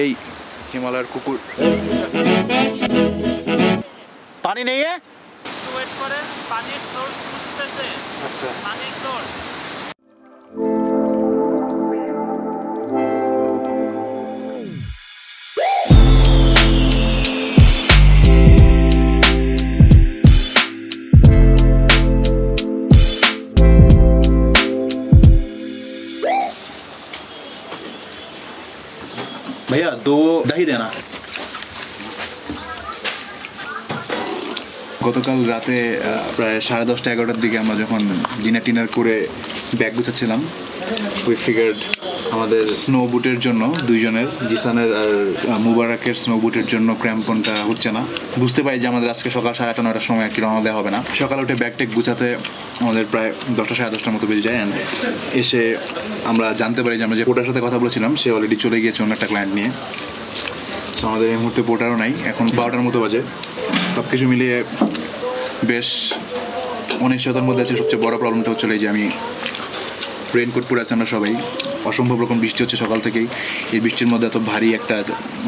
এই হিমালয়ের কুকুর। পানি নেই ওয়েট করে পানির সোর্স খুঁজতেছে। আচ্ছা পানির সোর্স भैया दो दही देना। গতকাল রাতে প্রায় 10:30 11টার দিকে আমরা যখন ডিনার করে ব্যাগ গুছাচ্ছিলাম, উই ফিগার্ড আমাদের স্নো বুটের জন্য দুইজনের, জিসানের আর মুবারকের স্নো বুটের জন্য ক্র্যাম্পনটা হচ্ছে না। বুঝতে পারি যে আমাদের আজকে সকাল 8:30 9টার সময় একটি রওনা দেওয়া হবে না। সকালে উঠে ব্যাগ ট্যাগ গুছাতে আমাদের প্রায় 10টা 10:30টার মতো বেজে যায়। অ্যান্ড এসে আমরা জানতে পারি যে আমরা যে পোর্টার সাথে কথা বলেছিলাম সে অলরেডি চলে গিয়েছে অন্য একটা ক্লায়েন্ট নিয়ে। তো আমাদের এই মুহূর্তে পোর্টারও নাই, এখন 12টার মতো বাজে। সব কিছু মিলিয়ে বেশ অনিশ্চয়তার মধ্যে আছে। সবচেয়ে বড় প্রবলেমটা হচ্ছে যে আমি রেইনকোট পরে আছি আমরা সবাই, অসম্ভব রকম বৃষ্টি হচ্ছে সকাল থেকেই। এই বৃষ্টির মধ্যে এত ভারী একটা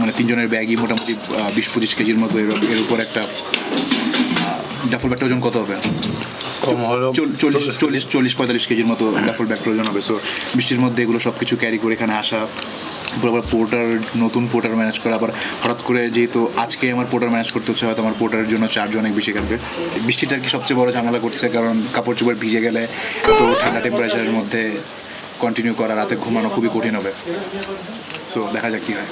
মানে 3 জনের ব্যাগই মোটামুটি 20-25 কেজির মতো, এর উপর একটা ডাফল ব্যাগটা ওজন কত হবে? 40-45 কেজির মতো ডাফল ব্যাগটা ওজন হবে। সো বৃষ্টির মধ্যে এগুলো সব কিছু ক্যারি করে এখানে আসা, আবার পোর্টার, নতুন পোর্টার ম্যানেজ করা, আবার হঠাৎ করে যেহেতু আজকে আমার পোর্টার ম্যানেজ করতে হচ্ছে, হয়তো আমার পোর্টারের জন্য চার্জ অনেক বেশি কাটবে। বৃষ্টিটা কি সবচেয়ে বড় ঝামেলা করছে, কারণ কাপড় চোপড় ভিজে গেলে এত ঠান্ডা টেম্পারেচারের মধ্যে কন্টিনিউ করা, রাতে ঘুমানো খুবই কঠিন হবে। সো দেখা যাক কী হয়।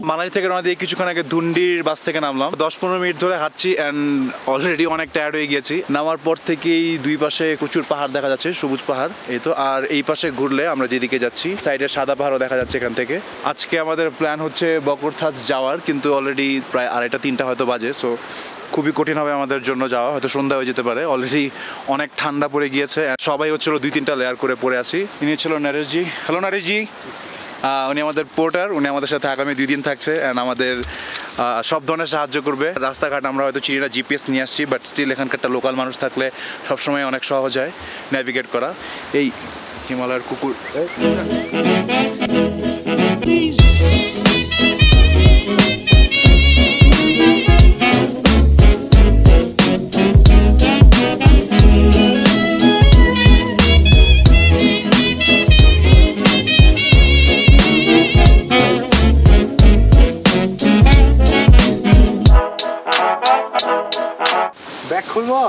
মানালি থেকে রওনা দিয়ে কিছুক্ষণ আগে ধুন্ডির বাস থেকে নামলাম। 10-15 মিনিট ধরে হাঁটছি অ্যান্ড অলরেডি অনেক টায়ার্ড হয়ে গিয়েছি। নামার পর থেকেই দুই পাশে প্রচুর পাহাড় দেখা যাচ্ছে, সবুজ পাহাড় এই তো। আর এই পাশে ঘুরলে আমরা যেদিকে যাচ্ছি সাইডে সাদা পাহাড়ও দেখা যাচ্ছে এখান থেকে। আজকে আমাদের প্ল্যান হচ্ছে বকরথাজ যাওয়ার, কিন্তু অলরেডি প্রায় 2:30-3টা হয়তো বাজে। সো খুবই কঠিন হবে আমাদের জন্য যাওয়া, হয়তো সন্ধ্যা হয়ে যেতে পারে। অলরেডি অনেক ঠান্ডা পড়ে গিয়েছে, সবাই হচ্ছিল 2-3টা লেয়ার করে পরে আছি। ইনি ছিল নরেশজি। হ্যালো নরেশজি। উনি আমাদের পোর্টার, উনি আমাদের সাথে আগামী 2 দিন থাকছে অ্যান্ড আমাদের সব ধরনের সাহায্য করবে। রাস্তাঘাট আমরা হয়তো চিনি না, জিপিএস নিয়ে আসছি, বাট স্টিল এখানকারটা লোকাল মানুষ থাকলে সবসময় অনেক সহজ হয় ন্যাভিগেট করা। এই হিমালয়ের কুকুর। ব্যাগ খুলবো?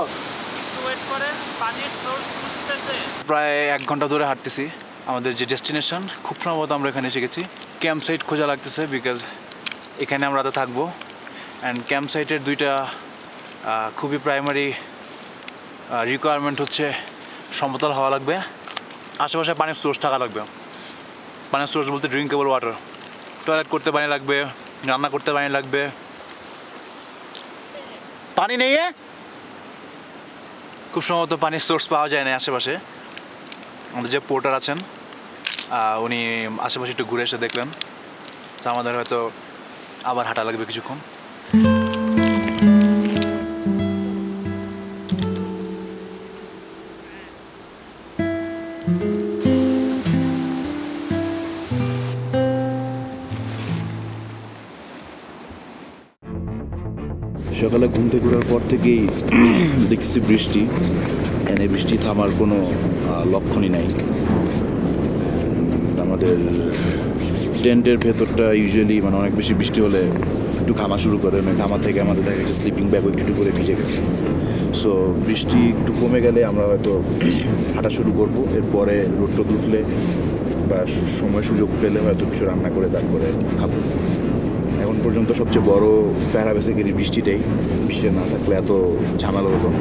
ওয়েট করে পানির সোর্স খুঁজতেছে। প্রায় 1 ঘন্টা ধরে হাঁটতেছি। আমাদের যে ডেস্টিনেশন, খুব সম্ভবত আমরা এখানে এসে গেছি। ক্যাম্প সাইট খোঁজা লাগতেছে, বিকজ এখানে আমরা রাতে থাকবো। অ্যান্ড ক্যাম্প সাইটের দুইটা খুবই প্রাইমারি রিকোয়ারমেন্ট হচ্ছে সমতল হওয়া লাগবে, আশেপাশে পানির সোর্স থাকা লাগবে। পানির সোর্স বলতে ড্রিঙ্কেবল ওয়াটার, টয়লেট করতে পানি লাগবে, রান্না করতে পানি লাগবে। পানি নেই খুব সম্ভবত পানির সোর্স পাওয়া যায় না আশেপাশে। আমাদের যে পোর্টার আছেন উনি আশেপাশে একটু ঘুরে এসে দেখলেন, আমাদের হয়তো আবার হাঁটা লাগবে কিছুক্ষণ। সকালে ঘুম থেকে ঘোরার পর থেকেই দেখছি বৃষ্টি, এই বৃষ্টি থামার কোনো লক্ষণই নাই। আমাদের টেন্টের ভেতরটা ইউজুয়ালি মানে অনেক বেশি বৃষ্টি হলে একটু ঘামা শুরু করে, ঘামা থেকে আমাদের দেখা গেছে স্লিপিং ব্যাগও একটু করে ভিজে গেছে। সো বৃষ্টি একটু কমে গেলে আমরা হয়তো হাঁটা শুরু করবো। এরপরে রোদ টোদ উঠলে বা সময় সুযোগ পেলে হয়তো কিছু রান্না করে তারপরে খাবো। এখন পর্যন্ত সবচেয়ে বড় প্যারা বেসিক্যালি বৃষ্টিটাই। বৃষ্টি না থাকলে এত ঝামেলা হতো না।